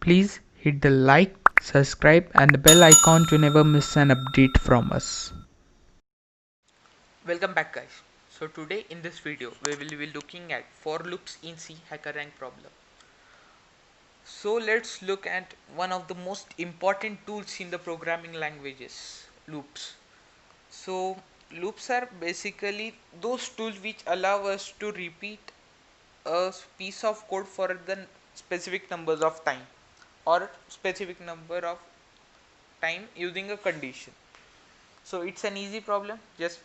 Please hit the like, subscribe and the bell icon to never miss an update from us. Welcome back guys. So today in this video we will be looking at for loops in C HackerRank problem. So let's look at one of the most important tools in the programming languages, loops. So loops are basically those tools which allow us to repeat a piece of code for the specific numbers of time or specific number of time using a condition. So it's an easy problem, just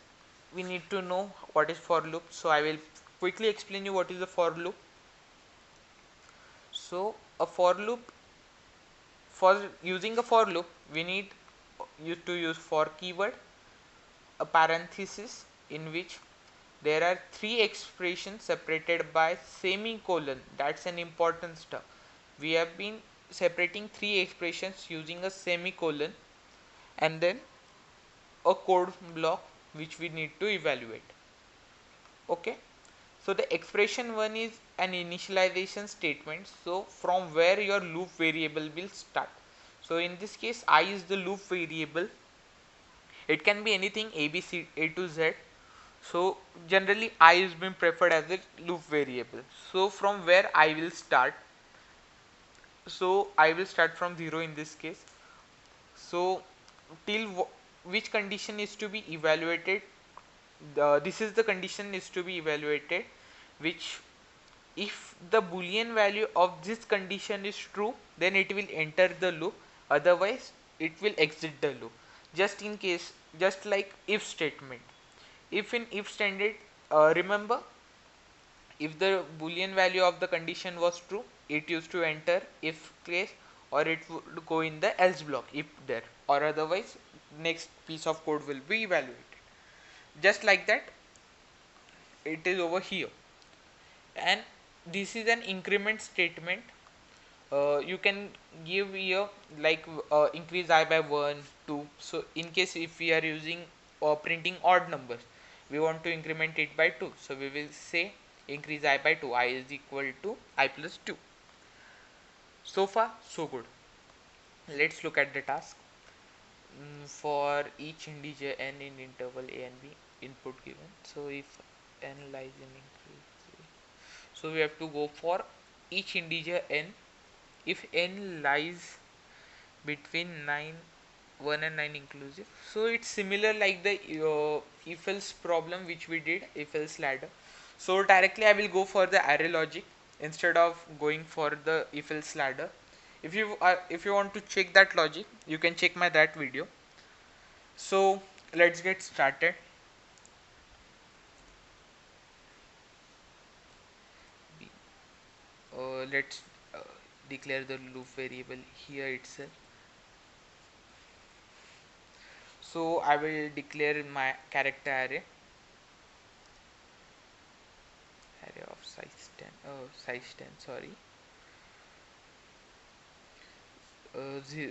we need to know what is for loop. So I will quickly explain you what is a for loop. So a for loop, for using a for loop we need you to use for keyword, a parenthesis in which there are three expressions separated by semicolon. That's an important stuff. We have been separating three expressions using a semicolon and then a code block which we need to evaluate. Okay, so the expression one is an initialization statement, so from where your loop variable will start. So in this case I is the loop variable. It can be anything a b c a to z, so generally I is being preferred as a loop variable. So from where I will start, so I will start from 0 in this case. So till which condition is to be evaluated, this is the condition is to be evaluated, which if the boolean value of this condition is true then it will enter the loop, otherwise it will exit the loop. Just in case, just like if statement, if in if standard, remember, if the boolean value of the condition was true it used to enter if case, or it would go in the else block if there, or otherwise next piece of code will be evaluated. Just like that it is over here. And this is an increment statement. You can give here like increase I by 1 2. So in case if we are using or printing odd numbers, we want to increment it by 2, so we will say increase I by 2, I is equal to I plus 2. So far so good. Let's look at the task. For each integer n in interval a and b, input given. So if n lies in increase, so we have to go for each integer n. If n lies between 9 1 and 9 inclusive, so it's similar like the if else problem which we did, if else ladder. So directly I will go for the array logic instead of going for the if else ladder. If you want to check that logic, you can check my that video. So let's get started. Let's declare the loop variable here itself. So I will declare my character array of size 10, size 10, sorry.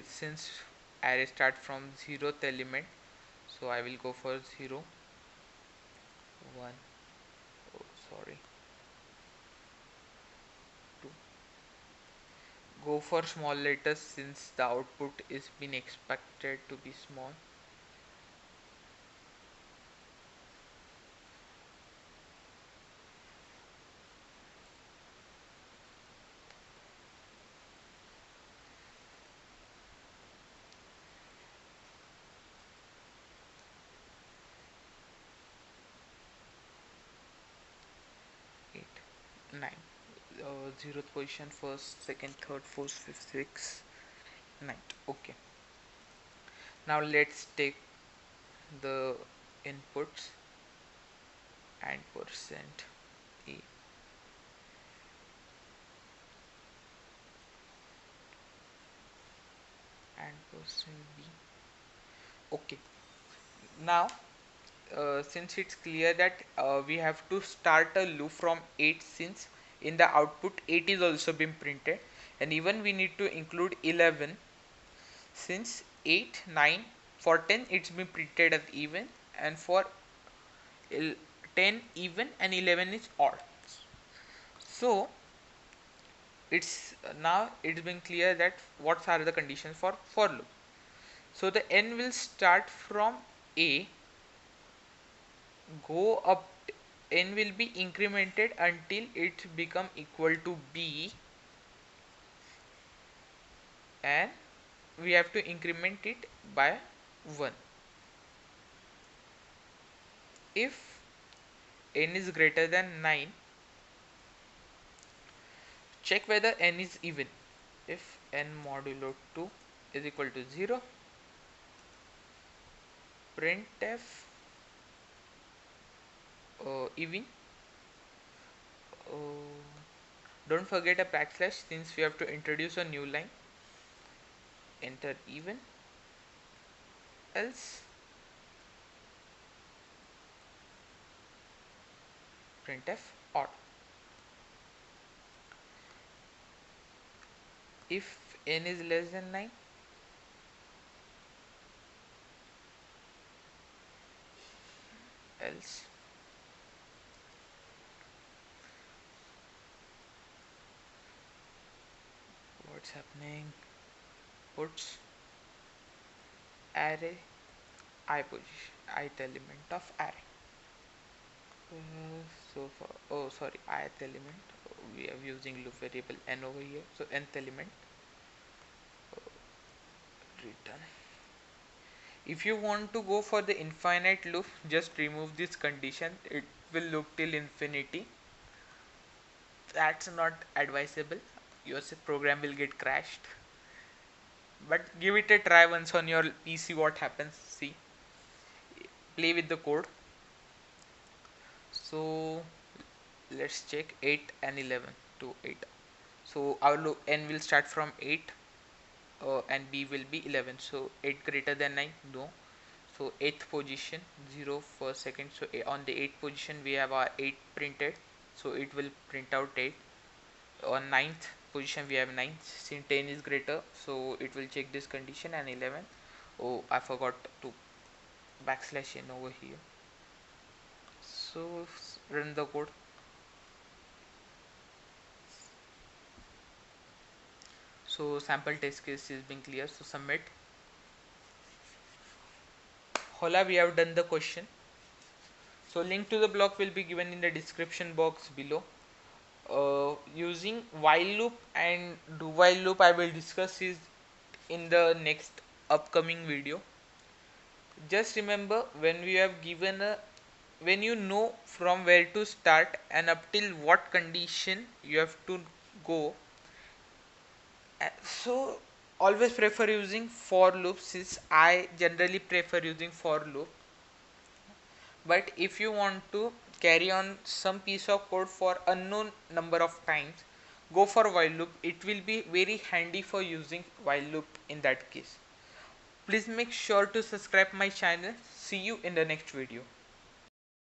Since array start from 0th element, so I will go for 0 1, oh sorry, 2. Go for small letters since the output is been expected to be small. Eight, 9, 0th position, first, second, third, fourth, fifth, sixth, ninth. Okay, now let's take the inputs and percent a and percent b. Okay, now since it's clear that we have to start a loop from 8, since in the output 8 is also been printed, and even we need to include 11 since 8 9, for 10 it's been printed as even, and for 10 even and 11 is odd. So it's now it's been clear that what are the conditions for loop. So the n will start from a, go up, n will be incremented until it become equal to b, and we have to increment it by 1. If n is greater than 9, check whether n is even. If n modulo 2 is equal to 0, printf even. uh, don't forget a backslash since we have to introduce a new line. Enter even, else printf odd. If n is less than 9, else what's happening, puts array I position, ith element of array. So for, oh sorry, ith element, we are using loop variable n over here, so nth element return. If you want to go for the infinite loop, just remove this condition, it will loop till infinity. That's not advisable, your program will get crashed, but give it a try once on your PC what happens. See, play with the code. So let's check 8 and 11 to 8. So our n will start from 8, and b will be 11. So 8 greater than 9, no. So 8th position 0 for second. So on the 8th position we have our 8 printed, so it will print out 8. On 9th position we have 9, since 10 is greater, so it will check this condition, and 11. Oh, I forgot to backslash n over here. So run the code. So sample test case is being clear, so submit. Hola, we have done the question. So link to the block will be given in the description box below. Using while loop and do while loop I will discuss is in the next upcoming video. Just remember, when we have given a, when you know from where to start and up till what condition you have to go, so always prefer using for loop, since I generally prefer using for loop. But if you want to carry on some piece of code for unknown number of times, go for while loop. It will be very handy for using while loop in that case. Please make sure to subscribe my channel. See you in the next video.